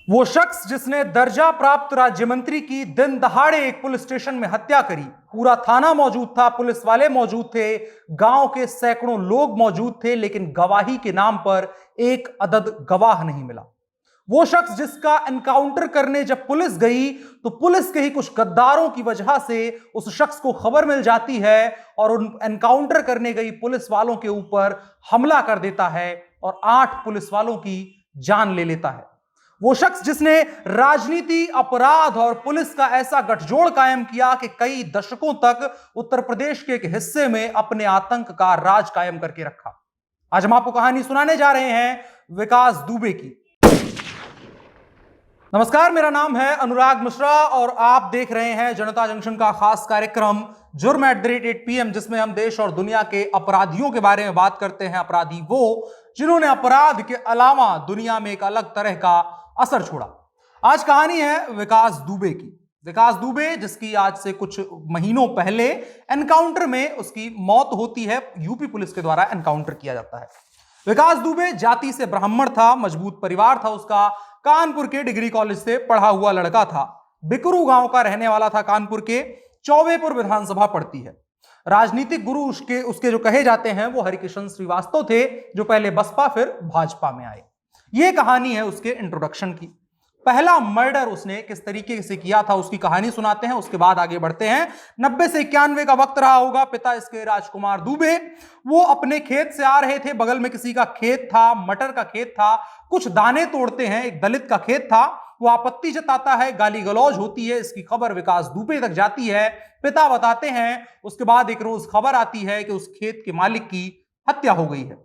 वो शख्स जिसने दर्जा प्राप्त राज्य मंत्री की दिन दहाड़े एक पुलिस स्टेशन में हत्या करी, पूरा थाना मौजूद था, पुलिस वाले मौजूद थे, गांव के सैकड़ों लोग मौजूद थे, लेकिन गवाही के नाम पर एक अदद गवाह नहीं मिला। वो शख्स जिसका एनकाउंटर करने जब पुलिस गई तो पुलिस के ही कुछ गद्दारों की वजह से उस शख्स को खबर मिल जाती है और उन एनकाउंटर करने गई पुलिस वालों के ऊपर हमला कर देता है और 8 पुलिस वालों की जान ले लेता है। वो शख्स जिसने राजनीति, अपराध और पुलिस का ऐसा गठजोड़ कायम किया कि कई दशकों तक उत्तर प्रदेश के एक हिस्से में अपने आतंक का राज कायम करके रखा। आज हम आपको कहानी सुनाने जा रहे हैं विकास दुबे की। नमस्कार, मेरा नाम है अनुराग मिश्रा और आप देख रहे हैं जनता जंक्शन का खास कार्यक्रम जुर्म @8 PM, जिसमें हम देश और दुनिया के अपराधियों के बारे में बात करते हैं। अपराधी वो जिन्होंने अपराध के अलावा दुनिया में एक अलग तरह का असर छोड़ा। आज कहानी है विकास दुबे की। विकास दुबे, जिसकी आज से कुछ महीनों पहले एनकाउंटर में उसकी मौत होती है, यूपी पुलिस के द्वारा एनकाउंटर किया जाता है। विकास दुबे जाति से ब्राह्मण था, मजबूत परिवार था उसका, कानपुर के डिग्री कॉलेज से पढ़ा हुआ लड़का था, बिकरू गांव का रहने वाला था, कानपुर के चौबेपुर विधानसभा पड़ती है। राजनीतिक गुरु उसके जो कहे जाते हैं वो हरिकिशन श्रीवास्तव थे, जो पहले बसपा फिर भाजपा में आए। यह कहानी है उसके इंट्रोडक्शन की। पहला मर्डर उसने किस तरीके से किया था उसकी कहानी सुनाते हैं, उसके बाद आगे बढ़ते हैं। 90 से 91 का वक्त रहा होगा। पिता इसके राजकुमार दुबे, वो अपने खेत से आ रहे थे, बगल में किसी का खेत था, मटर का खेत था, कुछ दाने तोड़ते हैं, एक दलित का खेत था। वो आपत्ति जताता है, गाली गलौज होती है, इसकी खबर विकास दुबे तक जाती है। पिता बताते हैं, उसके बाद एक रोज खबर आती है कि उस खेत के मालिक की हत्या हो गई है।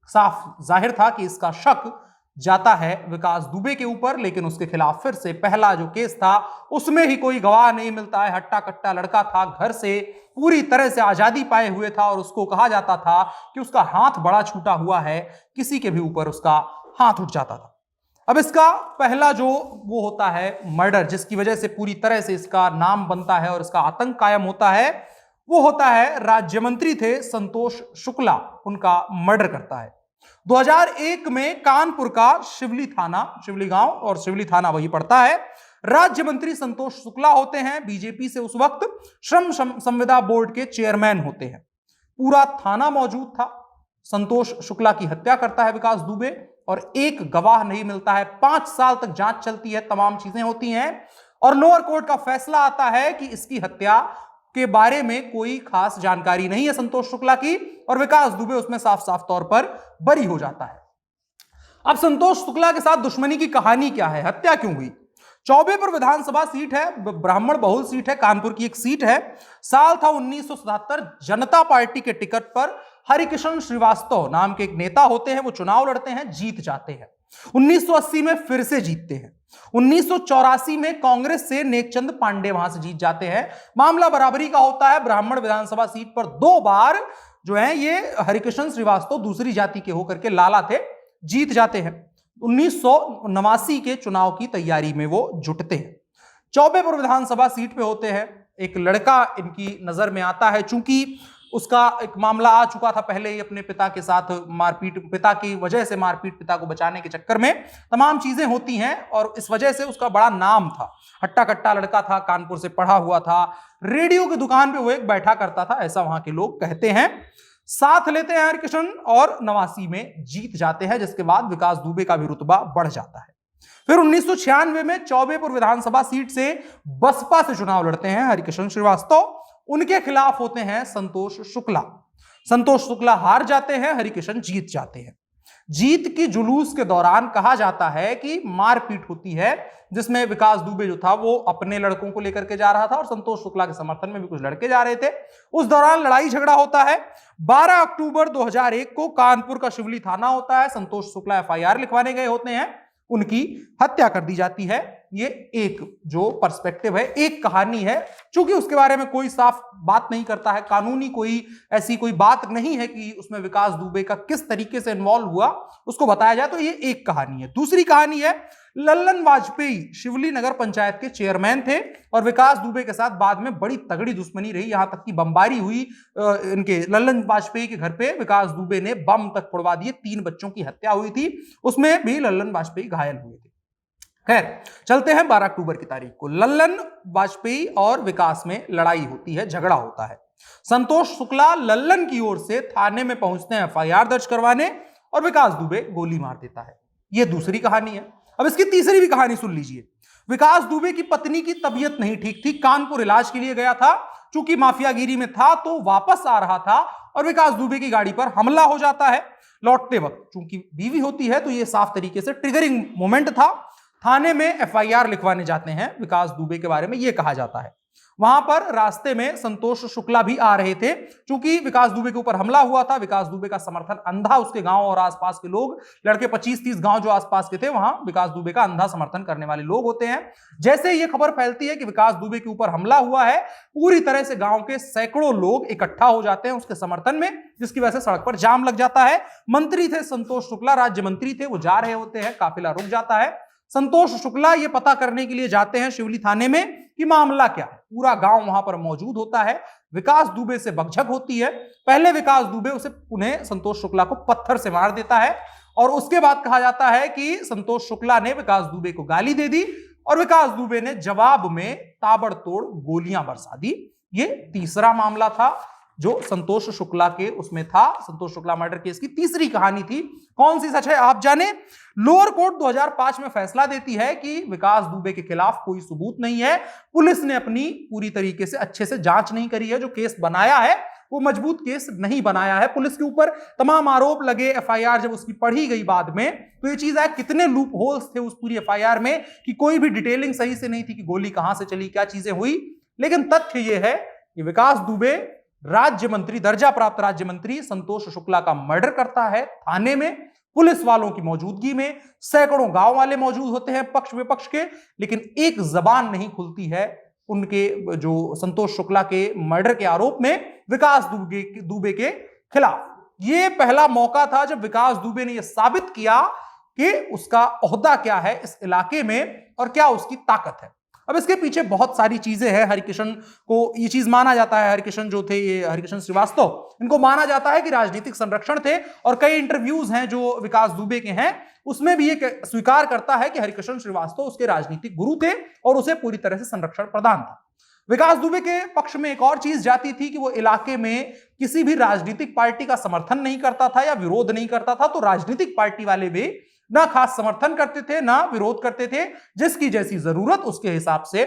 साफ जाहिर था कि इसका शक जाता है विकास दुबे के ऊपर, लेकिन उसके खिलाफ फिर से पहला जो केस था उसमें ही कोई गवाह नहीं मिलता है। हट्टा कट्टा लड़का था, घर से पूरी तरह से आजादी पाए हुए था और उसको कहा जाता था कि उसका हाथ बड़ा छूटा हुआ है, किसी के भी ऊपर उसका हाथ उठ जाता था। अब इसका पहला जो वो होता है मर्डर, जिसकी वजह से पूरी तरह से इसका नाम बनता है और इसका आतंक कायम होता है, वो होता है राज्य मंत्री थे संतोष शुक्ला, उनका मर्डर करता है। 2001 में कानपुर का शिवली थाना, शिवली गांव और शिवली थाना वही पड़ता है। राज्य मंत्री संतोष शुक्ला होते हैं, बीजेपी से उस वक्त श्रम संविदा बोर्ड के चेयरमैन होते हैं। पूरा थाना मौजूद था। संतोष शुक्ला की हत्या करता है विकास दुबे और एक गवाह नहीं मिलता है। 5 साल तक जांच चलती है, तमाम चीजें होती हैं और लोअर कोर्ट का फैसला आता है कि इसकी हत्या के बारे में कोई खास जानकारी नहीं है संतोष शुक्ला की, और विकास दुबे उसमें साफ साफ तौर पर बरी हो जाता है। अब संतोष शुक्ला के साथ दुश्मनी की कहानी क्या है, हत्या क्यों हुई? चौबेपुर विधानसभा सीट है, ब्राह्मण बहुल सीट है, कानपुर की एक सीट है। साल था 1977। जनता पार्टी के टिकट पर हरिकिशन श्रीवास्तव नाम के एक नेता होते हैं, वो चुनाव लड़ते हैं, जीत जाते हैं। 1980 में फिर से जीतते हैं। 1984 में कांग्रेस से नेकचंद पांडे वहां से जीत जाते हैं। मामला बराबरी का होता है। ब्राह्मण विधानसभा सीट पर 2 बार जो है ये हरिकिशन श्रीवास्तव दूसरी जाति के होकर के लाला थे, जीत जाते हैं। 1989 के चुनाव की तैयारी में वो जुटते हैं। चौबेपुर विधानसभा सीट पे होते हैं। एक लड़का इनकी नजर में आता है, चूंकि उसका एक मामला आ चुका था पहले ही अपने पिता के साथ मारपीट, पिता की वजह से मारपीट, पिता को बचाने के चक्कर में तमाम चीजें होती हैं और इस वजह से उसका बड़ा नाम था। हट्टा कट्टा लड़का था, कानपुर से पढ़ा हुआ था, रेडियो की दुकान पे वो एक बैठा करता था, ऐसा वहां के लोग कहते हैं। साथ लेते हैं हरिकिशन और 89 में जीत जाते हैं, जिसके बाद विकास दुबे का भी रुतबा बढ़ जाता है। फिर 1996 में चौबेपुर विधानसभा सीट से बसपा से चुनाव लड़ते हैं हरिकिशन श्रीवास्तव। उनके खिलाफ होते हैं संतोष शुक्ला। संतोष शुक्ला हार जाते हैं, हरिकिशन जीत जाते हैं। जीत की जुलूस के दौरान कहा जाता है कि मारपीट होती है, जिसमें विकास दुबे जो था वो अपने लड़कों को लेकर के जा रहा था और संतोष शुक्ला के समर्थन में भी कुछ लड़के जा रहे थे। उस दौरान लड़ाई झगड़ा होता है। 12 अक्टूबर 2001 को कानपुर का शिवली थाना होता है। संतोष शुक्ला FIR लिखवाने गए होते हैं, उनकी हत्या कर दी जाती है। ये एक जो पर्सपेक्टिव है, एक कहानी है। चूंकि उसके बारे में कोई साफ बात नहीं करता है, कानूनी कोई ऐसी कोई बात नहीं है कि उसमें विकास दुबे का किस तरीके से इन्वॉल्व हुआ उसको बताया जाए, तो ये एक कहानी है। दूसरी कहानी है, लल्लन वाजपेयी शिवली नगर पंचायत के चेयरमैन थे और विकास दुबे के साथ बाद में बड़ी तगड़ी दुश्मनी रही, यहां तक कि बमबारी हुई इनके लल्लन वाजपेयी के घर पे। विकास दुबे ने बम तक फोड़वा दिए, 3 बच्चों की हत्या हुई थी, उसमें भी लल्लन वाजपेयी घायल हुए थे। खैर, चलते हैं 12 अक्टूबर की तारीख को। लल्लन वाजपेयी और विकास में लड़ाई होती है, झगड़ा होता है। संतोष शुक्ला लल्लन की ओर से थाने में पहुंचते हैं एफआईआर दर्ज करवाने और विकास दुबे गोली मार देता है। यह दूसरी कहानी है। अब इसकी तीसरी भी कहानी सुन लीजिए। विकास दुबे की पत्नी की तबीयत नहीं ठीक थी, कानपुर इलाज के लिए गया था। चूंकि माफियागिरी में था तो वापस आ रहा था और विकास दुबे की गाड़ी पर हमला हो जाता है लौटते वक्त। चूंकि बीवी होती है तो यह साफ तरीके से ट्रिगरिंग मोमेंट था। थाने में एफआईआर लिखवाने जाते हैं। विकास दुबे के बारे में यह कहा जाता है। वहां पर रास्ते में संतोष शुक्ला भी आ रहे थे। चूंकि विकास दुबे के ऊपर हमला हुआ था, विकास दुबे का समर्थन अंधा उसके गांव और आसपास के लोग, लड़के 25-30 गांव जो आसपास के थे, वहां विकास दुबे का अंधा समर्थन करने वाले लोग होते हैं। जैसे यह खबर फैलती है कि विकास दुबे के ऊपर हमला हुआ है, पूरी तरह से गांव के सैकड़ों लोग इकट्ठा हो जाते हैं उसके समर्थन में, जिसकी वजह से सड़क पर जाम लग जाता है। मंत्री थे संतोष शुक्ला, राज्य मंत्री थे, वो जा रहे होते हैं, काफिला रुक जाता है। संतोष शुक्ला ये पता करने के लिए जाते हैं शिवली थाने में कि मामला क्या है। पूरा गांव वहां पर मौजूद होता है। विकास दुबे से बकझक होती है। पहले विकास दुबे उन्हें संतोष शुक्ला को पत्थर से मार देता है और उसके बाद कहा जाता है कि संतोष शुक्ला ने विकास दुबे को गाली दे दी और विकास दुबे ने जवाब में ताबड़तोड़ गोलियां बरसा दी। ये तीसरा मामला था जो संतोष शुक्ला के उसमें था। संतोष शुक्ला मर्डर केस की तीसरी कहानी थी। कौन सी सच है आप जाने। लोअर कोर्ट 2005 में फैसला देती है कि विकास दुबे के खिलाफ कोई सबूत नहीं है। पुलिस ने अपनी पूरी तरीके से अच्छे से जांच नहीं करी है। जो केस बनाया है वो मजबूत केस नहीं बनाया है। पुलिस के ऊपर तमाम आरोप लगे। एफआईआर जब उसकी पढ़ी गई बाद में तो ये चीज है, कितने लूप होल्स थे उस पूरी एफआईआर में कि कोई भी डिटेलिंग सही से नहीं थी कि गोली कहां से चली, क्या चीजें हुई। लेकिन तथ्य यह है कि विकास दुबे राज्य मंत्री, दर्जा प्राप्त राज्य मंत्री संतोष शुक्ला का मर्डर करता है थाने में, पुलिस वालों की मौजूदगी में। सैकड़ों गांव वाले मौजूद होते हैं पक्ष विपक्ष के, लेकिन एक जबान नहीं खुलती है उनके जो संतोष शुक्ला के मर्डर के आरोप में विकास दुबे के खिलाफ। यह पहला मौका था जब विकास दुबे ने यह साबित किया कि उसका ओहदा क्या है इस इलाके में और क्या उसकी ताकत है। अब इसके पीछे बहुत सारी चीजें हैं। हरिकिशन को ये चीज माना जाता है, हरिकिशन जो थे, ये हरिकिशन श्रीवास्तव, इनको माना जाता है कि राजनीतिक संरक्षण थे। और कई इंटरव्यूज हैं जो विकास दुबे के हैं, उसमें भी ये स्वीकार करता है कि हरिकिशन श्रीवास्तव उसके राजनीतिक गुरु थे और उसे पूरी तरह से संरक्षण प्रदान था। विकास दुबे के पक्ष में एक और चीज जाती थी कि वो इलाके में किसी भी राजनीतिक पार्टी का समर्थन नहीं करता था या विरोध नहीं करता था। तो राजनीतिक पार्टी वाले भी ना खास समर्थन करते थे ना विरोध करते थे, जिसकी जैसी जरूरत उसके हिसाब से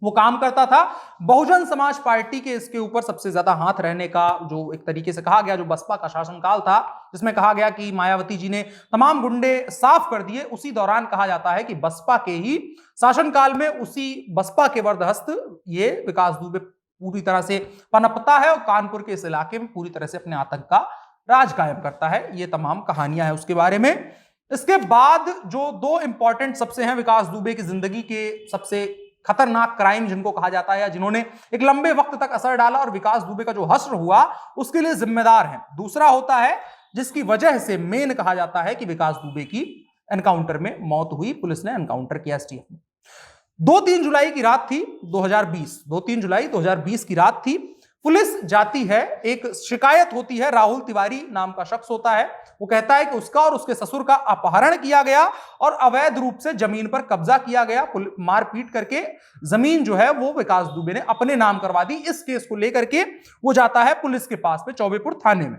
वो काम करता था। बहुजन समाज पार्टी के इसके ऊपर सबसे ज्यादा हाथ रहने का जो एक तरीके से कहा गया, जो बसपा का शासनकाल था, जिसमें कहा गया कि मायावती जी ने तमाम गुंडे साफ कर दिए, उसी दौरान कहा जाता है कि बसपा के ही शासनकाल में, उसी बसपा के वरदहस्त ये विकास दुबे पूरी तरह से पनपता है और कानपुर के इस इलाके में पूरी तरह से अपने आतंक का राज कायम करता है। ये तमाम कहानियां हैं उसके बारे में। इसके बाद जो दो इंपॉर्टेंट सबसे हैं विकास दुबे की जिंदगी के सबसे खतरनाक क्राइम जिनको कहा जाता है, या जिन्होंने एक लंबे वक्त तक असर डाला और विकास दुबे का जो हश्र हुआ उसके लिए जिम्मेदार हैं। दूसरा होता है जिसकी वजह से मेन कहा जाता है कि विकास दुबे की एनकाउंटर में मौत हुई, पुलिस ने एनकाउंटर किया एसटीएफ में। 2-3 जुलाई की रात थी 2020, 2-3 जुलाई 2020 की रात थी। पुलिस जाती है, एक शिकायत होती है, राहुल तिवारी नाम का शख्स होता है, वो कहता है कि उसका और उसके ससुर का अपहरण किया गया और अवैध रूप से जमीन पर कब्जा किया गया। मारपीट करके जमीन जो है वो विकास दुबे ने अपने नाम करवा दी। इस केस को लेकर के वो जाता है पुलिस के पास में, चौबेपुर थाने में।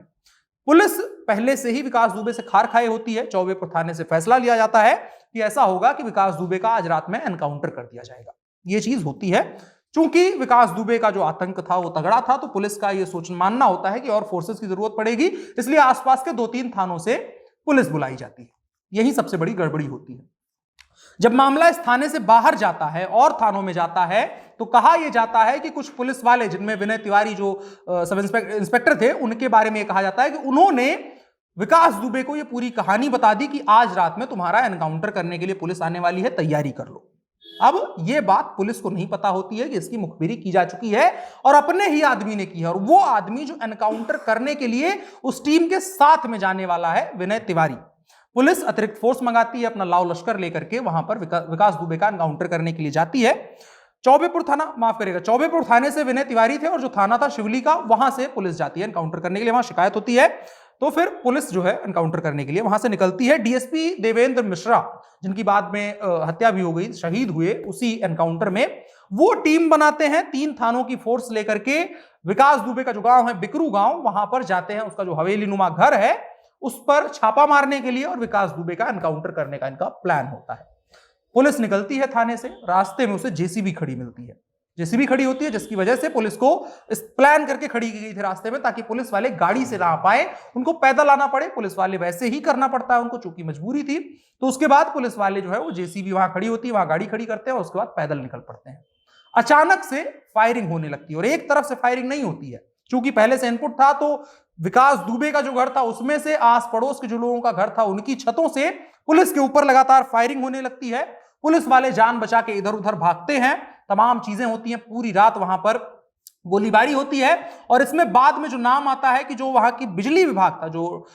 पुलिस पहले से ही विकास दुबे से खार खाए होती है। चौबेपुर थाने से फैसला लिया जाता है कि ऐसा होगा कि विकास दुबे का आज रात में एनकाउंटर कर दिया जाएगा। ये चीज होती है। चूंकि विकास दुबे का जो आतंक था वो तगड़ा था, तो पुलिस का ये मानना होता है कि और फोर्सेस की जरूरत पड़ेगी, इसलिए आसपास के 2-3 थानों से पुलिस बुलाई जाती है। यही सबसे बड़ी गड़बड़ी होती है। जब मामला इस थाने से बाहर जाता है और थानों में जाता है तो कहा यह जाता है कि कुछ पुलिस वाले, जिनमें विनय तिवारी जो सब इंस्पेक्टर थे, उनके बारे में कहा जाता है कि उन्होंने विकास दुबे को यह पूरी कहानी बता दी कि आज रात में तुम्हारा एनकाउंटर करने के लिए पुलिस आने वाली है, तैयारी कर लो। अब यह बात पुलिस को नहीं पता होती है कि इसकी मुखबिरी की जा चुकी है और अपने ही आदमी ने की है, और वो आदमी जो एनकाउंटर करने के लिए उस टीम के साथ में जाने वाला है विनय तिवारी। पुलिस अतिरिक्त फोर्स मंगाती है, अपना लाव लश्कर लेकर के वहां पर विकास दुबे का एनकाउंटर करने के लिए जाती है। चौबेपुर थाने से विनय तिवारी थे और जो थाना था शिवली का, वहां से पुलिस जाती है एनकाउंटर करने के लिए। वहां शिकायत होती है, तो फिर पुलिस जो है एनकाउंटर करने के लिए वहां से निकलती है। डीएसपी देवेंद्र मिश्रा, जिनकी बाद में हत्या भी हो गई, शहीद हुए उसी एनकाउंटर में, वो टीम बनाते हैं 3 थानों की फोर्स लेकर के विकास दुबे का जो गांव है बिकरू गांव, वहां पर जाते हैं। उसका जो हवेली नुमा घर है उस पर छापा मारने के लिए और विकास दुबे का एनकाउंटर करने का इनका प्लान होता है। पुलिस निकलती है थाने से, रास्ते में उसे जेसीबी खड़ी मिलती है। जेसीबी खड़ी होती है जिसकी वजह से पुलिस को इस प्लान करके खड़ी की गई थी रास्ते में, ताकि पुलिस वाले गाड़ी से ना आ पाए, उनको पैदल आना पड़े। पुलिस वाले वैसे ही करना पड़ता है उनको, चूंकि मजबूरी थी। तो उसके बाद पुलिस वाले जो है वो जेसीबी वहां खड़ी होती है, वहां गाड़ी खड़ी करते हैं और उसके बाद पैदल निकल पड़ते हैं। अचानक से फायरिंग होने लगती है और एक तरफ से फायरिंग नहीं होती है, क्योंकि पहले से इनपुट था। तो विकास दुबे का जो घर था उसमें से आस पड़ोस के जो लोगों का घर था उनकी छतों से पुलिस के ऊपर लगातार फायरिंग होने लगती है। पुलिस वाले जान बचा के इधर उधर भागते हैं, तमाम चीजें होती हैं। पूरी रात वहां पर गोलीबारी होती है और इसमें बाद में जो नाम आता है कि जो वहां की बिजली विभाग था, जो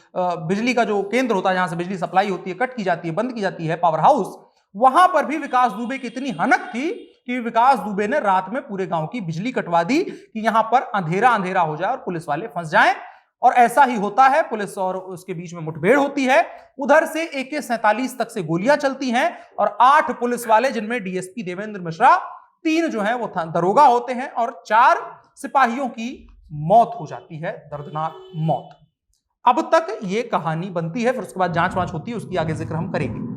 बिजली का जो केंद्र होता है जहां से बिजली सप्लाई होती है, कट की जाती है, बंद की जाती है, पावर हाउस, वहां पर भी विकास दुबे की इतनी हनक थी कि विकास दुबे ने रात में पूरे गांव की बिजली कटवा दी कि यहां पर अंधेरा अंधेरा हो जाए और पुलिस वाले फंस जाएं। और ऐसा ही होता है। पुलिस और उसके बीच में मुठभेड़ होती है। उधर से AK-47 तक से गोलियां चलती हैं और 8 पुलिस वाले, जिनमें डीएसपी देवेंद्र मिश्रा, 3 जो है वो दरोगा होते हैं और 4 सिपाहियों की मौत हो जाती है, दर्दनाक मौत। अब तक ये कहानी बनती है, फिर उसके बाद जांच वांच होती है, उसकी आगे जिक्र हम करेंगे।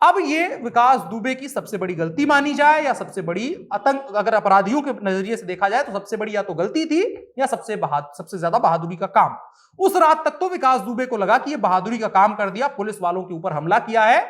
अब ये विकास दुबे की सबसे बड़ी गलती मानी जाए या सबसे बड़ी आतंक, अगर अपराधियों के नजरिए से देखा जाए तो सबसे बड़ी या तो गलती थी या सबसे ज्यादा बहादुरी का काम। उस रात तक तो विकास दुबे को लगा कि ये बहादुरी का काम कर दिया, पुलिस वालों के ऊपर हमला किया है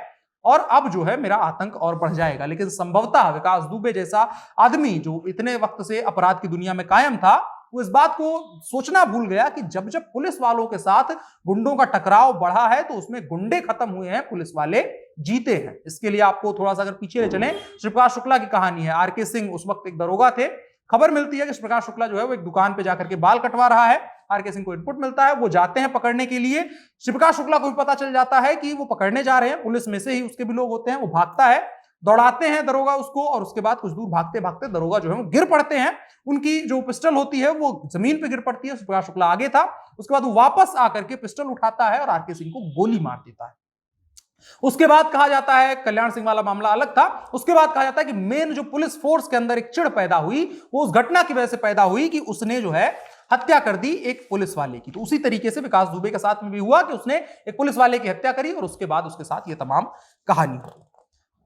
और अब जो है मेरा आतंक और बढ़ जाएगा। लेकिन संभवतः विकास दुबे जैसा आदमी जो इतने वक्त से अपराध की दुनिया में कायम था, वो इस बात को सोचना भूल गया कि जब जब पुलिस वालों के साथ गुंडों का टकराव बढ़ा है तो उसमें गुंडे खत्म हुए हैं, पुलिस वाले जीते हैं। इसके लिए आपको थोड़ा सा अगर पीछे ले चलें, शिवप्रकाश शुक्ला की कहानी है। आरके सिंह उस वक्त एक दरोगा थे। खबर मिलती है कि शिवप्रकाश शुक्ला जो है वो एक दुकान पे जाकर के बाल कटवा रहा है। आरके सिंह को इनपुट मिलता है, वो जाते हैं पकड़ने के लिए। शिवप्रकाश शुक्ला को भी पता चल जाता है कि वो पकड़ने जा रहे हैं, पुलिस में से ही उसके भी लोग होते हैं। वो भागता है, दौड़ाते हैं दरोगा उसको और उसके बाद कुछ दूर भागते भागते दरोगा जो है वो गिर पड़ते हैं। उनकी जो पिस्टल होती है वो जमीन पे गिर पड़ती है। शिवप्रकाश शुक्ला आगे था, उसके बाद वो वापस आकर के पिस्टल उठाता है और आरके सिंह को गोली मार देता है। उसके बाद कहा जाता है, कल्याण सिंह वाला मामला अलग था, उसके बाद कहा जाता है कि मेन जो पुलिस फोर्स के अंदर एक चिढ़ पैदा हुई वो उस घटना की वजह से पैदा हुई कि उसने जो है हत्या कर दी एक पुलिस वाले की। तो उसी तरीके से विकास दुबे के साथ में भी हुआ कि उसने एक पुलिस वाले की हत्या करी और उसके बाद उसके साथ ये तमाम कहानी हुई।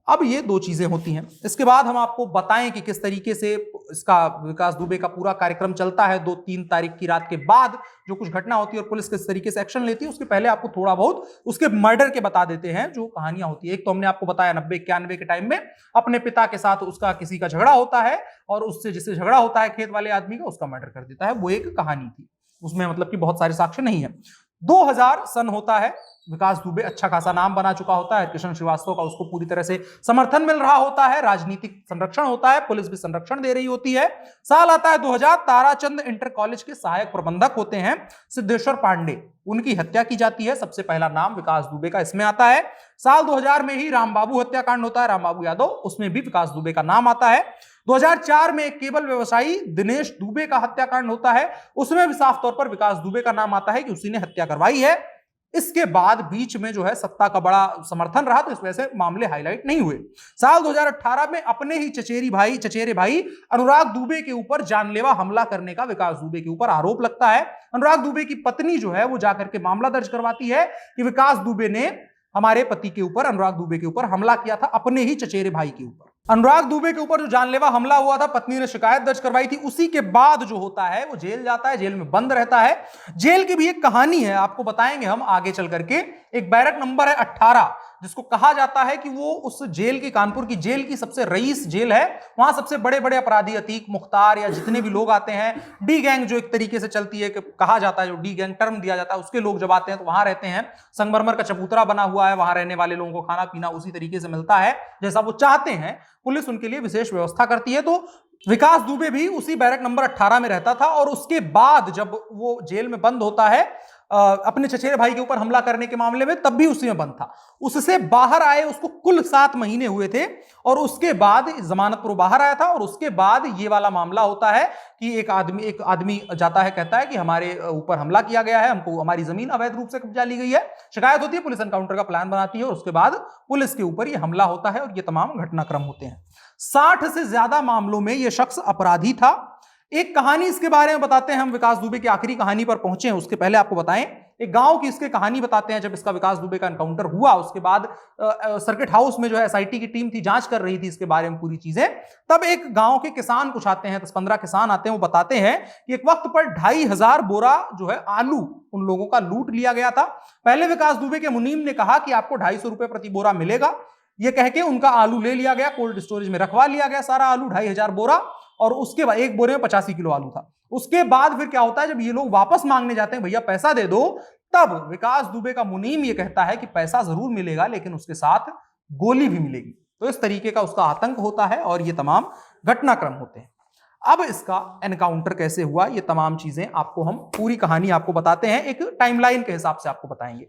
अब ये 2 चीजें होती हैं। इसके बाद हम आपको बताएं कि किस तरीके से इसका विकास दुबे का पूरा कार्यक्रम चलता है। 2-3 तारीख की रात के बाद जो कुछ घटना होती है और पुलिस किस तरीके से एक्शन लेती है, उसके पहले आपको थोड़ा बहुत उसके मर्डर के बता देते हैं जो कहानियां होती है। एक तो हमने आपको बताया 90-91 के टाइम में अपने पिता के साथ उसका किसी का झगड़ा होता है और उससे जिससे झगड़ा होता है खेत वाले आदमी का, उसका मर्डर कर देता है। वो एक कहानी थी, उसमें मतलब कि बहुत सारे साक्ष्य नहीं है। 2000 सन होता है, विकास दुबे अच्छा खासा नाम बना चुका होता है, कृष्ण श्रीवास्तव का उसको पूरी तरह से समर्थन मिल रहा होता है, राजनीतिक संरक्षण होता है, पुलिस भी संरक्षण दे रही होती है। साल आता है 2000, ताराचंद इंटर कॉलेज के सहायक प्रबंधक होते हैं सिद्धेश्वर पांडे, उनकी हत्या की जाती है। सबसे पहला नाम विकास दुबे का इसमें आता है। साल 2000 में ही रामबाबू हत्याकांड होता है, रामबाबू यादव, उसमें भी विकास दुबे का नाम आता है। 2004 में एक केबल व्यवसायी दिनेश दुबे का हत्याकांड होता है, उसमें भी साफ तौर पर विकास दुबे का नाम आता है कि उसी ने हत्या करवाई है। इसके बाद बीच में जो है सत्ता का बड़ा समर्थन रहा तो इस वजह से मामले हाईलाइट नहीं हुए। साल 2018 में अपने ही चचेरे भाई अनुराग दुबे के ऊपर जानलेवा हमला करने का विकास दुबे के ऊपर आरोप लगता है। अनुराग दुबे की पत्नी जो है वो जाकर के मामला दर्ज करवाती है कि विकास दुबे ने हमारे पति के ऊपर, अनुराग दुबे के ऊपर हमला किया था, अपने ही चचेरे भाई के ऊपर। अनुराग दुबे के ऊपर जो जानलेवा हमला हुआ था, पत्नी ने शिकायत दर्ज करवाई थी। उसी के बाद जो होता है वो जेल जाता है, जेल में बंद रहता है। जेल की भी एक कहानी है, आपको बताएंगे हम आगे चल करके। एक बैरक नंबर है 18, जिसको कहा जाता है कि वो उस जेल की, कानपुर की जेल की सबसे रईस जेल है। वहां सबसे बड़े बड़े अपराधी, अतीक, मुख्तार या जितने भी लोग आते हैं, डी गैंग जो एक तरीके से चलती है, कहा जाता है, जो डी गैंग टर्म दिया जाता है, उसके लोग जब आते हैं तो वहां रहते हैं। संगमरमर का चबूतरा बना हुआ है, वहां रहने वाले लोगों को खाना पीना उसी तरीके से मिलता है जैसा वो चाहते हैं। पुलिस उनके लिए विशेष व्यवस्था करती है। तो विकास दुबे भी उसी बैरक नंबर 18 में रहता था और उसके बाद जब वो जेल में बंद होता है अपने चचेरे भाई के ऊपर हमला करने के मामले में, तब भी उसी में बंद था। उससे बाहर आए उसको कुल 7 महीने हुए थे और उसके बाद जमानत पर बाहर आया था। और उसके बाद ये वाला मामला होता है कि एक आदमी जाता है, कहता है कि हमारे ऊपर हमला किया गया है, हमको हमारी जमीन अवैध रूप से कब्जा ली गई है, शिकायत होती है, पुलिस एनकाउंटर का प्लान बनाती है और उसके बाद पुलिस के ऊपर ये हमला होता है और ये तमाम घटनाक्रम होते हैं। 60 से ज्यादा मामलों में यह शख्स अपराधी था। एक कहानी इसके बारे में बताते हैं हम, विकास दुबे की आखिरी कहानी पर पहुंचे हैं उसके पहले आपको बताएं, एक गांव की इसके कहानी बताते हैं। जब इसका विकास दुबे का एनकाउंटर हुआ उसके बाद सर्किट हाउस में जो है एसआईटी की टीम थी, जांच कर रही थी इसके बारे में पूरी चीजें। तब एक गांव के किसान कुछ आते हैं, 10-15 किसान आते हैं, वो बताते हैं कि एक वक्त पर 2500 बोरा जो है आलू उन लोगों का लूट लिया गया था। पहले विकास दुबे के मुनीम ने कहा कि आपको 250 रुपए प्रति बोरा मिलेगा, यह कह के उनका आलू ले लिया गया, कोल्ड स्टोरेज में रखवा लिया गया सारा आलू 2500 बोरा, और उसके बाद एक बोरे में 85 किलो आलू था। उसके बाद फिर क्या होता है, जब ये लोग वापस मांगने जाते हैं, भैया पैसा दे दो, तब विकास दुबे का मुनीम ये कहता है कि पैसा जरूर मिलेगा लेकिन उसके साथ गोली भी मिलेगी। तो इस तरीके का उसका आतंक होता है और ये तमाम घटनाक्रम होते हैं। अब इसका एनकाउंटर कैसे हुआ, ये तमाम चीजें आपको हम पूरी कहानी आपको बताते हैं, एक टाइमलाइन के हिसाब से आपको बताएंगे।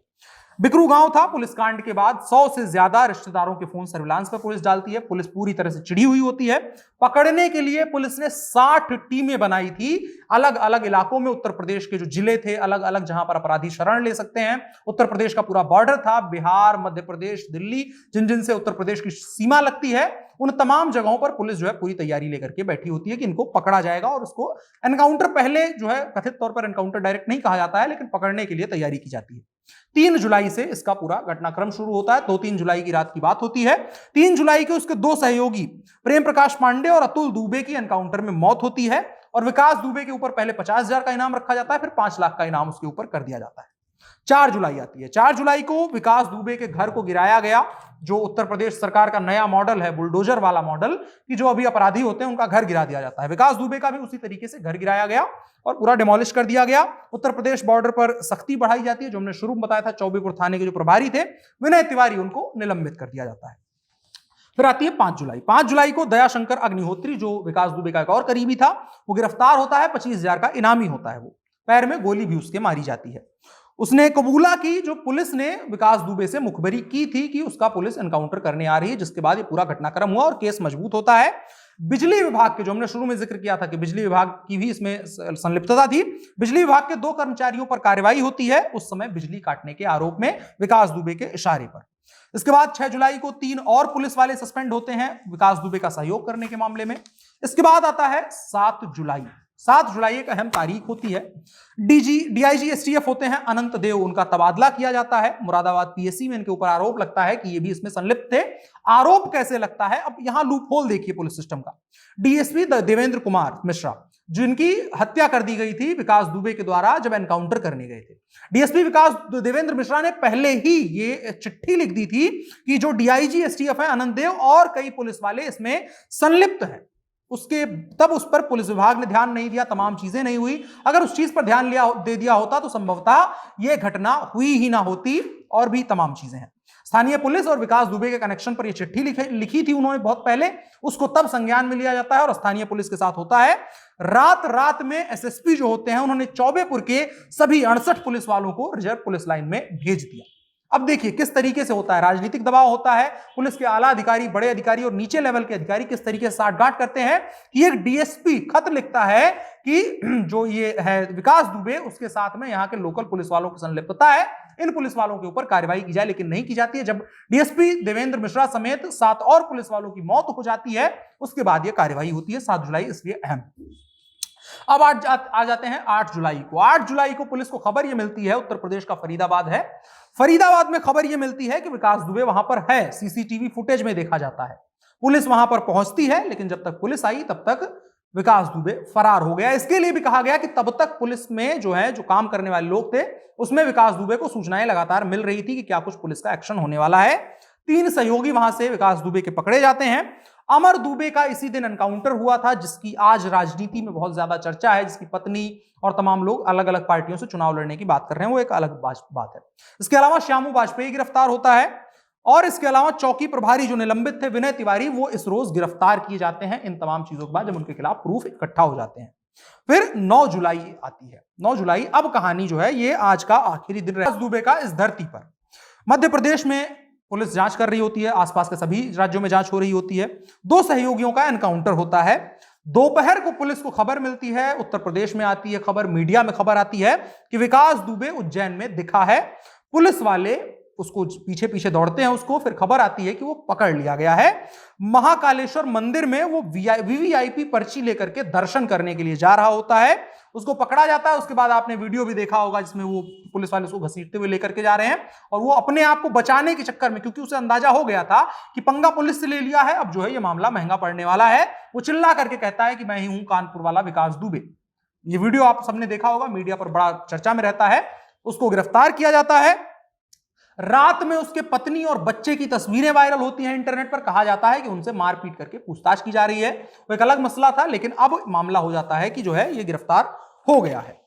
बिकरू गांव था, पुलिस कांड के बाद 100 से ज्यादा रिश्तेदारों के फोन सर्विलांस पर पुलिस डालती है। पुलिस पूरी तरह से चिढ़ी हुई होती है। पकड़ने के लिए पुलिस ने 60 टीमें बनाई थी अलग अलग इलाकों में। उत्तर प्रदेश के जो जिले थे अलग अलग, जहां पर अपराधी शरण ले सकते हैं, उत्तर प्रदेश का पूरा बॉर्डर था, बिहार, मध्य प्रदेश, दिल्ली, जिन जिन से उत्तर प्रदेश की सीमा लगती है, उन तमाम जगहों पर पुलिस जो है पूरी तैयारी लेकर के बैठी होती है कि इनको पकड़ा जाएगा। और उसको एनकाउंटर पहले जो है कथित तौर पर एनकाउंटर डायरेक्ट नहीं कहा जाता है, लेकिन पकड़ने के लिए तैयारी की जाती है। 3 जुलाई से इसका पूरा घटनाक्रम शुरू होता है। 2-3 जुलाई की रात की बात होती है। 3 जुलाई के उसके 2 सहयोगी प्रेम प्रकाश पांडे और अतुल दुबे की एनकाउंटर में मौत होती है और विकास दुबे के ऊपर पहले 50,000 का इनाम रखा जाता है, फिर 5 लाख का इनाम उसके ऊपर कर दिया जाता है। 4 जुलाई आती है। 4 जुलाई को विकास दुबे के घर को गिराया गया, जो उत्तर प्रदेश सरकार का नया मॉडल है, बुलडोजर वाला मॉडल, कि जो अभी अपराधी होते हैं उनका घर गिरा दिया जाता है। विकास दुबे का भी उसी तरीके से घर गिराया गया और पूरा डिमोलिश कर दिया गया। उत्तर प्रदेश बॉर्डर पर सख्ती बढ़ाई जाती है, जो हमने शुरू में बताया था। चौबेपुर थाने के जो प्रभारी थे विनय तिवारी, उनको निलंबित कर दिया जाता है। फिर आती है 5 जुलाई। 5 जुलाई को दयाशंकर अग्निहोत्री, जो विकास दुबे का एक और करीबी था, वो गिरफ्तार होता है। 25,000 का इनामी होता है। वो पैर में गोली भी उसके मारी जाती है। उसने कबूला की, जो पुलिस ने विकास दुबे से मुखबरी की थी कि उसका पुलिस एनकाउंटर करने आ रही है, जिसके बाद ये पूरा घटनाक्रम हुआ और केस मजबूत होता है। बिजली विभाग के, जो हमने शुरू में जिक्र किया था कि बिजली विभाग की भी इसमें संलिप्तता थी, बिजली विभाग के 2 कर्मचारियों पर कार्रवाई होती है उस समय बिजली काटने के आरोप में विकास दुबे के इशारे पर। इसके बाद 6 जुलाई को 3 और पुलिस वाले सस्पेंड होते हैं विकास दुबे का सहयोग करने के मामले में। इसके बाद आता है 7 जुलाई। 7 जुलाई एक अहम तारीख होती है। डीआईजी एसटीएफ होते हैं अनंत देव, उनका तबादला किया जाता है। मुरादाबाद पीएससी में इनके ऊपर आरोप लगता है कि ये भी इसमें संलिप्त थे। आरोप कैसे लगता है, अब यहां लूप होल देखिए पुलिस सिस्टम का। डीएसपी देवेंद्र कुमार मिश्रा, जिनकी हत्या कर दी गई थी विकास दुबे के द्वारा जब एनकाउंटर करने गए थे, डीएसपी विकास देवेंद्र मिश्रा ने पहले ही ये चिट्ठी लिख दी थी कि जो डीआईजी एसटीएफ है अनंत देव और कई पुलिस वाले इसमें संलिप्त हैं। उसके तब उस पर पुलिस विभाग ने ध्यान नहीं दिया, तमाम चीजें नहीं हुई। अगर उस चीज पर ध्यान दे दिया होता तो संभवतः यह घटना हुई ही ना होती, और भी तमाम चीजें हैं। स्थानीय पुलिस और विकास दुबे के कनेक्शन पर यह चिट्ठी लिखी थी उन्होंने बहुत पहले, उसको तब संज्ञान में लिया जाता है और स्थानीय पुलिस के साथ होता है। रात में एसएसपी जो होते हैं उन्होंने चौबेपुर के सभी 68 पुलिस वालों को रिजर्व पुलिस लाइन में भेज दिया। अब देखिए किस तरीके से होता है, राजनीतिक दबाव होता है। पुलिस के आला अधिकारी, बड़े अधिकारी और नीचे लेवल के अधिकारी किस तरीके से साठगांठ करते हैं कि एक डीएसपी खत लिखता है कि जो ये है विकास दुबे, उसके साथ में यहाँ के लोकल पुलिस वालों की संलिप्तता है, इन पुलिस वालों के ऊपर कार्रवाई की जाए, लेकिन नहीं की जाती है। जब डीएसपी देवेंद्र मिश्रा समेत 7 और पुलिस वालों की मौत हो जाती है, उसके बाद यह कार्रवाई होती है। 7 जुलाई इसलिए अहम। अब आ जाते हैं 8 जुलाई को। 8 जुलाई को पुलिस को खबर यह मिलती है, उत्तर प्रदेश का फरीदाबाद है, फरीदाबाद में खबर यह मिलती है कि विकास दुबे वहां पर है, सीसीटीवी फुटेज में देखा जाता है। पुलिस वहां पर पहुंचती है, लेकिन जब तक पुलिस आई तब तक विकास दुबे फरार हो गया। इसके लिए भी कहा गया कि तब तक पुलिस में जो काम करने वाले लोग थे, उसमें विकास दुबे को सूचनाएं लगातार मिल रही थी कि क्या कुछ पुलिस का एक्शन होने वाला है। 3 सहयोगी वहां से विकास दुबे के पकड़े जाते हैं। अमर दुबे का इसी दिन एनकाउंटर हुआ था, जिसकी आज राजनीति में बहुत ज्यादा चर्चा है, जिसकी पत्नी और तमाम लोग अलग अलग पार्टियों से चुनाव लड़ने की बात कर रहे हैं, वो एक अलग बात है। इसके अलावा श्यामू वाजपेयी गिरफ्तार होता है, और इसके अलावा चौकी प्रभारी जो निलंबित थे विनय तिवारी, वो इस रोज गिरफ्तार किए जाते हैं। इन तमाम चीजों के बाद जब उनके खिलाफ प्रूफ इकट्ठा हो जाते हैं। फिर 9 जुलाई आती है। 9 जुलाई, अब कहानी जो है ये आज का आखिरी दिन विकास दुबे का इस धरती पर। मध्य प्रदेश में पुलिस जांच कर रही होती है, आसपास के सभी राज्यों में जांच हो रही होती है। 2 सहयोगियों का एनकाउंटर होता है। दोपहर को पुलिस को खबर मिलती है, उत्तर प्रदेश में आती है खबर, मीडिया में खबर आती है कि विकास दुबे उज्जैन में दिखा है। पुलिस वाले उसको पीछे पीछे दौड़ते हैं उसको, फिर खबर आती है कि वो पकड़ लिया गया है। महाकालेश्वर मंदिर में वो वीवीआईपी पर्ची लेकर के दर्शन करने के लिए जा रहा होता है, उसको पकड़ा जाता है। उसके बाद आपने वीडियो भी देखा होगा जिसमें वो पुलिस वाले उसको घसीटते हुए लेकर के जा रहे हैं, और वो अपने आप को बचाने के चक्कर में, क्योंकि उसे अंदाजा हो गया था कि पंगा पुलिस से ले लिया है, अब जो है ये मामला महंगा पड़ने वाला है, वो चिल्ला करके कहता है कि मैं ही हूं कानपुर वाला विकास दुबे। ये वीडियो आप सबने देखा होगा, मीडिया पर बड़ा चर्चा में रहता है। उसको गिरफ्तार किया जाता है। रात में उसके पत्नी और बच्चे की तस्वीरें वायरल होती हैं इंटरनेट पर। कहा जाता है कि उनसे मारपीट करके पूछताछ की जा रही है। वो एक अलग मसला था, लेकिन अब मामला हो जाता है कि जो है ये गिरफ्तार हो गया है।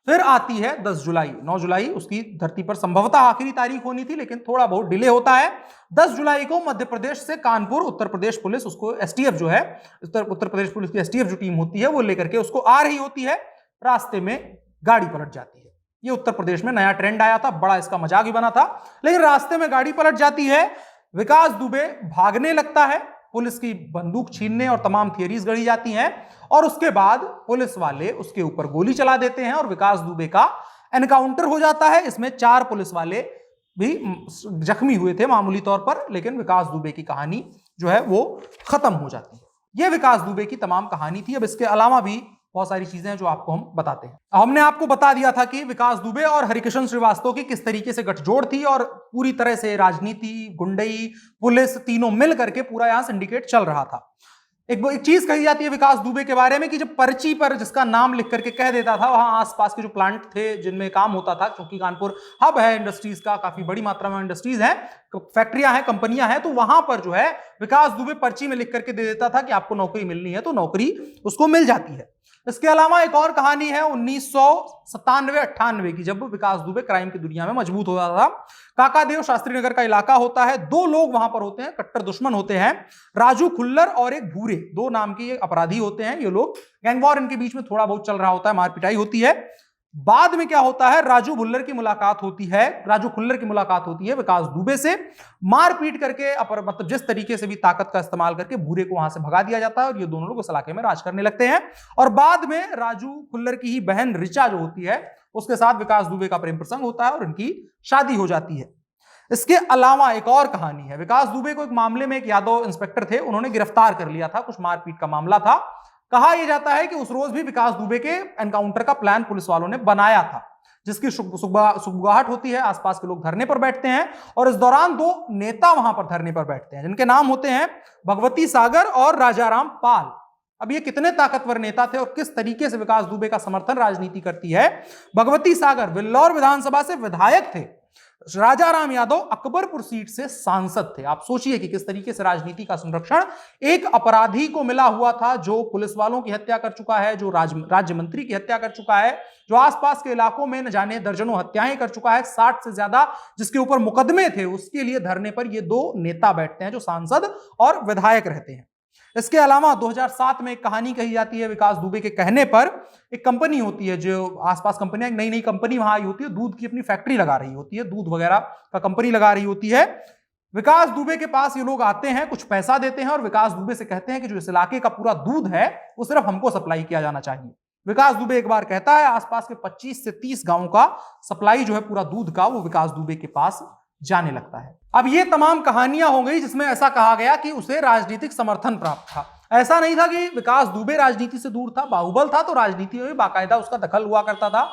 फिर आती है 10 जुलाई। 9 जुलाई उसकी धरती पर संभवतः आखिरी तारीख होनी थी, लेकिन थोड़ा बहुत डिले होता है। 10 जुलाई को मध्य प्रदेश से कानपुर उत्तर प्रदेश पुलिस उसको एसटीएफ जो है, उत्तर प्रदेश पुलिस की एसटीएफ जो टीम होती है वो लेकर के उसको आ रही होती है। रास्ते में गाड़ी पलट जाती है। ये उत्तर प्रदेश में नया ट्रेंड आया था, बड़ा इसका मजाक भी बना था, लेकिन रास्ते में गाड़ी पलट जाती है। विकास दुबे भागने लगता है, पुलिस की बंदूक छीनने और तमाम थियरीज गढ़ी जाती हैं, और उसके बाद पुलिस वाले उसके ऊपर गोली चला देते हैं और विकास दुबे का एनकाउंटर हो जाता है। इसमें 4 पुलिस वाले भी जख्मी हुए थे मामूली तौर पर, लेकिन विकास दुबे की कहानी जो है वो खत्म हो जाती है। यह विकास दुबे की तमाम कहानी थी। अब इसके अलावा भी बहुत सारी चीजें हैं जो आपको हम बताते हैं। हमने आपको बता दिया था कि विकास दुबे और हरिकिशन श्रीवास्तव की किस तरीके से गठजोड़ थी, और पूरी तरह से राजनीति, गुंडई, पुलिस तीनों मिल करके पूरा यहां सिंडिकेट चल रहा था। एक चीज कही जाती है विकास दुबे के बारे में कि जब पर्ची पर जिसका नाम लिख करके कह देता था, वहां आसपास के जो प्लांट थे जिनमें काम होता था, क्योंकि कानपुर हब है इंडस्ट्रीज का, काफी बड़ी मात्रा में इंडस्ट्रीज हैं, फैक्ट्रियां हैं, कंपनियां हैं, तो वहां पर जो है विकास दुबे पर्ची में लिख करके दे देता था कि आपको नौकरी मिलनी है, तो नौकरी उसको मिल जाती है। इसके अलावा एक और कहानी है 1997-98 की, जब विकास दुबे क्राइम की दुनिया में मजबूत हो रहा था। काकादेव शास्त्री नगर का इलाका होता है, 2 लोग वहां पर होते हैं, कट्टर दुश्मन होते हैं, राजू खुल्लर और एक भूरे, 2 नाम के ये अपराधी होते हैं। ये लोग गैंगवॉर इनके बीच में थोड़ा बहुत चल रहा होता है, मारपिटाई होती है। बाद में क्या होता है, राजू खुल्लर की मुलाकात होती है विकास दुबे से। मारपीट करके मतलब जिस तरीके से भी ताकत का इस्तेमाल करके भूरे को वहां से भगा दिया जाता है, और ये दोनों लोग उस इलाके में राज करने लगते हैं। और बाद में राजू खुल्लर की ही बहन ऋचा जो होती है, उसके साथ विकास दुबे का प्रेम प्रसंग होता है और इनकी शादी हो जाती है। इसके अलावा एक और कहानी है, विकास दुबे को एक मामले में एक यादव इंस्पेक्टर थे, उन्होंने गिरफ्तार कर लिया था, कुछ मारपीट का मामला था। कहा यह जाता है कि उस रोज भी विकास दुबे के एनकाउंटर का प्लान पुलिस वालों ने बनाया था, जिसकी सुगबुगाहट होती है। आसपास के लोग धरने पर बैठते हैं, और इस दौरान 2 नेता वहां पर धरने पर बैठते हैं, जिनके नाम होते हैं भगवती सागर और राजाराम पाल। अब ये कितने ताकतवर नेता थे और किस तरीके से विकास दुबे का समर्थन राजनीति करती है। भगवती सागर विल्लौर विधानसभा से विधायक थे, राजाराम यादव अकबरपुर सीट से सांसद थे। आप सोचिए कि किस तरीके से राजनीति का संरक्षण एक अपराधी को मिला हुआ था, जो पुलिस वालों की हत्या कर चुका है, जो राज्य मंत्री की हत्या कर चुका है, जो आसपास के इलाकों में न जाने दर्जनों हत्याएं कर चुका है, 60 से ज्यादा जिसके ऊपर मुकदमे थे, उसके लिए धरने पर ये 2 नेता बैठते हैं जो सांसद और विधायक रहते हैं। इसके अलावा 2007 में एक कहानी कही जाती है विकास दुबे के कहने पर। एक कंपनी होती है, जो आसपास कंपनियां, एक नई कंपनी वहां आई होती है, दूध की अपनी फैक्ट्री लगा रही होती है, दूध वगैरह का कंपनी लगा रही होती है। विकास दुबे के पास ये लोग आते हैं, कुछ पैसा देते हैं और विकास दुबे से कहते हैं कि जो इस इलाके का पूरा दूध है वो सिर्फ हमको सप्लाई किया जाना चाहिए। विकास दुबे एक बार कहता है आसपास के 25 से 30 गांवों का सप्लाई जो है पूरा दूध का, वो विकास दुबे के पास जाने लगता है। अब ये तमाम कहानियां हो गई जिसमें ऐसा कहा गया कि उसे राजनीतिक समर्थन प्राप्त था। ऐसा नहीं था कि विकास दुबे राजनीति से दूर था, बाहुबल था तो राजनीति में बाकायदा उसका दखल हुआ करता था।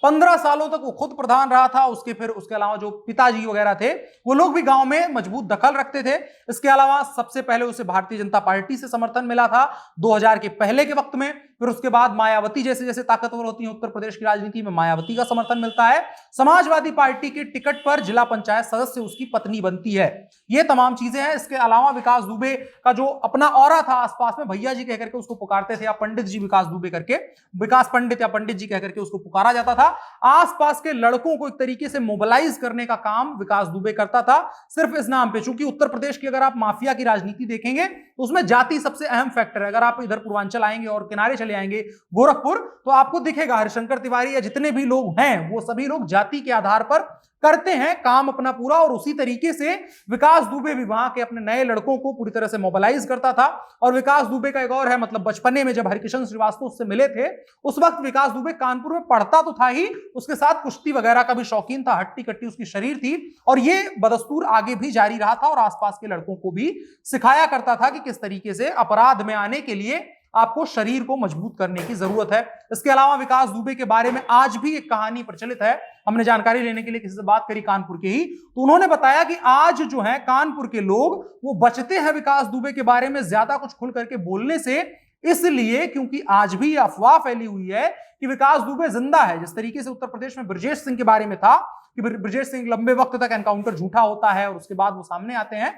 15 सालों तक वो खुद प्रधान रहा था, उसके अलावा जो पिताजी वगैरह थे वो लोग भी गांव में मजबूत दखल रखते थे। इसके अलावा सबसे पहले उसे भारतीय जनता पार्टी से समर्थन मिला था 2000 के पहले के वक्त में। फिर उसके बाद मायावती जैसे जैसे ताकतवर होती है उत्तर प्रदेश की राजनीति में, मायावती का समर्थन मिलता है। समाजवादी पार्टी के टिकट पर जिला पंचायत सदस्य उसकी पत्नी बनती है। ये तमाम चीजें हैं। इसके अलावा विकास दुबे का जो अपना ऑरा था, आसपास में भैया जी कहकर के उसको पुकारते थे, या पंडित जी विकास दुबे करके, विकास पंडित या पंडित जी कहकर के उसको पुकारा जाता था। आसपास के लड़कों को एक तरीके से मोबिलाइज करने का काम विकास दुबे करता था, सिर्फ इस नाम पे। चूंकि उत्तर प्रदेश की अगर आप माफिया की राजनीति देखेंगे तो उसमें जाति सबसे अहम फैक्टर है। अगर आप इधर पूर्वांचल आएंगे और किनारे चले चले आएंगे गोरखपुर, तो आपको दिखेगा हरिशंकर तिवारी या जितने भी लोग हैं वो सभी लोग जाति के आधार पर करते हैं काम अपना पूरा। और उसी तरीके से विकास दुबे भी वहां के अपने नए लड़कों को पूरी तरह से मोबिलाइज करता था। और विकास दुबे का एक और है, मतलब बचपने में जब हरिकिशन श्रीवास्तव उससे मिले थे उस वक्त विकास दुबे कानपुर में पढ़ता तो था ही, उसके साथ कुश्ती वगैरह का भी शौकीन था, हट्टी कट्टी उसकी शरीर थी। और ये बदस्तूर आगे भी जारी रहा था और आसपास के लड़कों को भी सिखाया करता था कि किस तरीके से अपराध में आने के लिए आपको शरीर को मजबूत करने की जरूरत है। इसके अलावा विकास दुबे के बारे में आज भी एक कहानी प्रचलित है। हमने जानकारी लेने के लिए किसी से बात करी कानपुर के ही, तो उन्होंने बताया कि आज जो है कानपुर के लोग वो बचते हैं विकास दुबे के बारे में ज्यादा कुछ खुल करके बोलने से, इसलिए क्योंकि आज भी अफवाह फैली हुई है कि विकास दुबे जिंदा है। जिस तरीके से उत्तर प्रदेश में ब्रजेश सिंह के बारे में था कि ब्रजेश सिंह लंबे वक्त तक एनकाउंटर झूठा होता है और उसके बाद वो सामने आते हैं,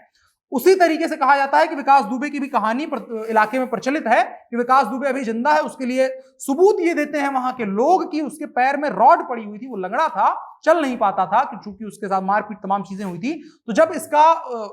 उसी तरीके से कहा जाता है कि विकास दुबे की भी कहानी इलाके में प्रचलित है कि विकास दुबे अभी जिंदा है। उसके लिए सबूत ये देते हैं वहां के लोग कि उसके पैर में रॉड पड़ी हुई थी, वो लंगड़ा था, चल नहीं पाता था कि चूंकि उसके साथ मारपीट तमाम चीजें हुई थी। तो जब इसका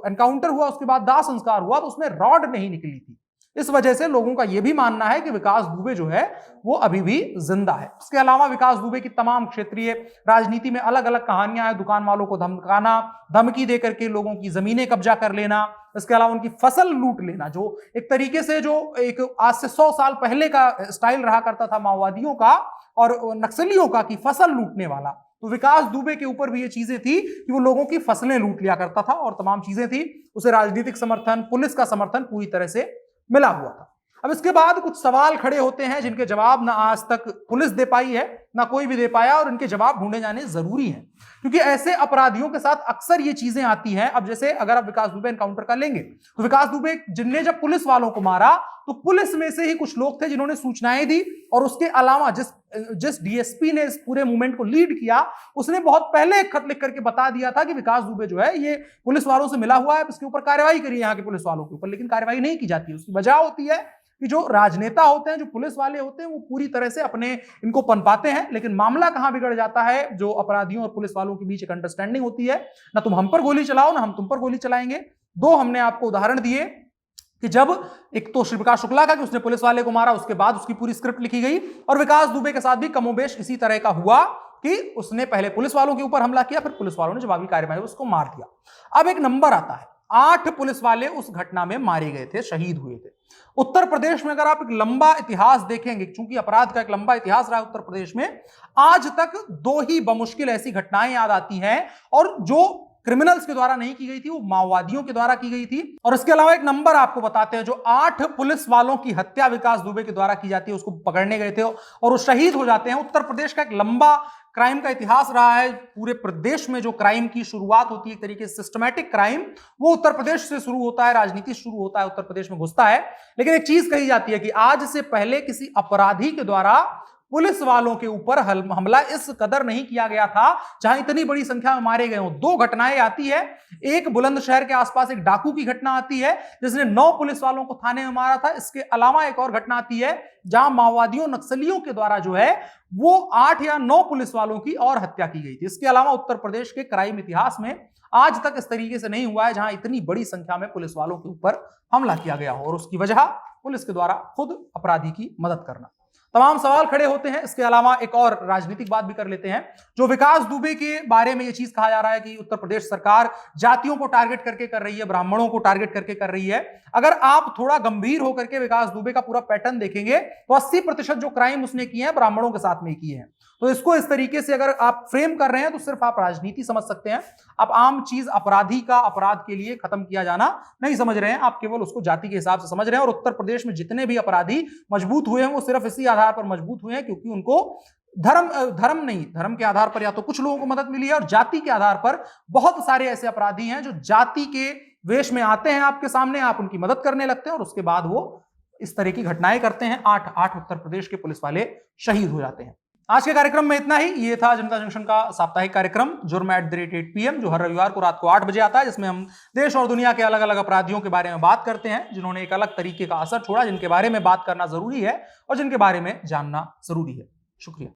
एनकाउंटर हुआ उसके बाद दाह संस्कार हुआ तो उसमें रॉड नहीं निकली थी। इस वजह से लोगों का यह भी मानना है कि विकास दुबे जो है वो अभी भी जिंदा है। इसके अलावा विकास दुबे की तमाम क्षेत्रीय राजनीति में अलग अलग कहानियां हैं। दुकान वालों को धमकाना, धमकी देकर के लोगों की जमीनें कब्जा कर लेना, इसके अलावा उनकी फसल लूट लेना, जो एक तरीके से जो एक आज से 100 साल पहले का स्टाइल रहा करता था माओवादियों का और नक्सलियों का कि फसल लूटने वाला। तो विकास दुबे के ऊपर भी ये चीजें थी कि वो लोगों की फसलें लूट लिया करता था और तमाम चीजें थी। उसे राजनीतिक समर्थन, पुलिस का समर्थन पूरी तरह से मिला हुआ था। अब इसके बाद कुछ सवाल खड़े होते हैं जिनके जवाब ना आज तक पुलिस दे पाई है, ना कोई भी दे पाया, और इनके जवाब ढूंढे जाने जरूरी हैं क्योंकि ऐसे अपराधियों के साथ अक्सर ये चीजें आती हैं। अब जैसे अगर आप विकास दुबे एनकाउंटर का लेंगे तो विकास दुबे जिनने जब पुलिस वालों को मारा तो पुलिस में से ही कुछ लोग थे जिन्होंने सूचनाएं दी, और उसके अलावा जिस डीएसपी ने इस पूरे मूवमेंट को लीड किया उसने बहुत पहले एक खत लिख करके बता दिया था कि विकास दुबे जो है ये पुलिस वालों से मिला हुआ है, इसके ऊपर कार्रवाई करिए यहाँ के पुलिस वालों के ऊपर। लेकिन कार्रवाई नहीं की जाती है। उसकी वजह होती है कि जो राजनेता होते हैं, जो पुलिस वाले होते हैं, वो पूरी तरह से अपने इनको पनपाते हैं। लेकिन मामला कहां बिगड़ जाता है, जो अपराधियों और पुलिस वालों के बीच एक अंडरस्टैंडिंग होती है, ना तुम हम पर गोली चलाओ ना हम तुम पर गोली चलाएंगे। दो हमने आपको उदाहरण दिए कि जब एक तो श्री प्रकाश शुक्ला का कि उसने पुलिस वाले को मारा, उसके बाद उसकी पूरी स्क्रिप्ट लिखी गई, और विकास दुबे के साथ भी कमोबेश इसी तरह का हुआ कि उसने पहले पुलिस वालों के ऊपर हमला किया, फिर पुलिस वालों ने जवाबी कार्रवाई उसको मार दिया। अब एक नंबर आता है, 8 पुलिस वाले उस घटना में मारे गए थे, शहीद हुए थे। उत्तर प्रदेश में अगर आप एक लंबा इतिहास देखेंगे, चूंकि अपराध का एक लंबा इतिहास रहा है उत्तर प्रदेश में, आज तक 2 ही बमुश्किल ऐसी घटनाएं याद आती हैं, और जो क्रिमिनल्स के द्वारा नहीं की गई थी वो माओवादियों के द्वारा की गई थी। और इसके अलावा एक नंबर आपको बताते हैं, जो 8 पुलिस वालों की हत्या विकास दुबे के द्वारा की जाती है, उसको पकड़ने गए थे और वो शहीद हो जाते हैं। उत्तर प्रदेश का एक लंबा क्राइम का इतिहास रहा है। पूरे प्रदेश में जो क्राइम की शुरुआत होती है, एक तरीके से सिस्टमैटिक क्राइम, वो उत्तर प्रदेश से शुरू होता है, राजनीति शुरू होता है, उत्तर प्रदेश में घुसता है। लेकिन एक चीज कही जाती है कि आज से पहले किसी अपराधी के द्वारा पुलिस वालों के ऊपर हमला इस कदर नहीं किया गया था जहां इतनी बड़ी संख्या में मारे गए हों। 2 घटनाएं आती है, एक बुलंदशहर के आसपास एक डाकू की घटना आती है जिसने 9 पुलिस वालों को थाने में मारा था। इसके अलावा एक और घटना आती है जहां माओवादियों नक्सलियों के द्वारा जो है वो 8 या 9 पुलिस वालों की और हत्या की गई थी। इसके अलावा उत्तर प्रदेश के क्राइम इतिहास में आज तक इस तरीके से नहीं हुआ है जहां इतनी बड़ी संख्या में पुलिस वालों के ऊपर हमला किया गया हो, और उसकी वजह पुलिस के द्वारा खुद अपराधी की मदद करना। तमाम सवाल खड़े होते हैं। इसके अलावा एक और राजनीतिक बात भी कर लेते हैं। जो विकास दुबे के बारे में यह चीज कहा जा रहा है कि उत्तर प्रदेश सरकार जातियों को टारगेट करके कर रही है, ब्राह्मणों को टारगेट करके कर रही है। अगर आप थोड़ा गंभीर होकर के विकास दुबे का पूरा पैटर्न देखेंगे तो 80% जो क्राइम उसने किए हैं ब्राह्मणों के साथ में किए हैं। तो इसको इस तरीके से अगर आप फ्रेम कर रहे हैं तो सिर्फ आप राजनीति समझ सकते हैं। आप आम चीज अपराधी का अपराध के लिए खत्म किया जाना नहीं समझ रहे हैं, आप केवल उसको जाति के हिसाब से समझ रहे हैं। और उत्तर प्रदेश में जितने भी अपराधी मजबूत हुए हैं वो सिर्फ इसी आधार पर मजबूत हुए हैं क्योंकि उनको धर्म के आधार पर या तो कुछ लोगों को मदद मिली है, और जाति के आधार पर बहुत सारे ऐसे अपराधी हैं जो जाति के वेश में आते हैं आपके सामने, आप उनकी मदद करने लगते हैं और उसके बाद वो इस तरह की घटनाएं करते हैं। 8 उत्तर प्रदेश के पुलिस वाले शहीद हो जाते हैं। आज के कार्यक्रम में इतना ही। ये था जनता जंक्शन का साप्ताहिक कार्यक्रम जुर्म@8 PM, जो हर रविवार को रात को 8 बजे आता है, जिसमें हम देश और दुनिया के अलग अलग अपराधियों के बारे में बात करते हैं जिन्होंने एक अलग तरीके का असर छोड़ा, जिनके बारे में बात करना जरूरी है और जिनके बारे में जानना जरूरी है। शुक्रिया।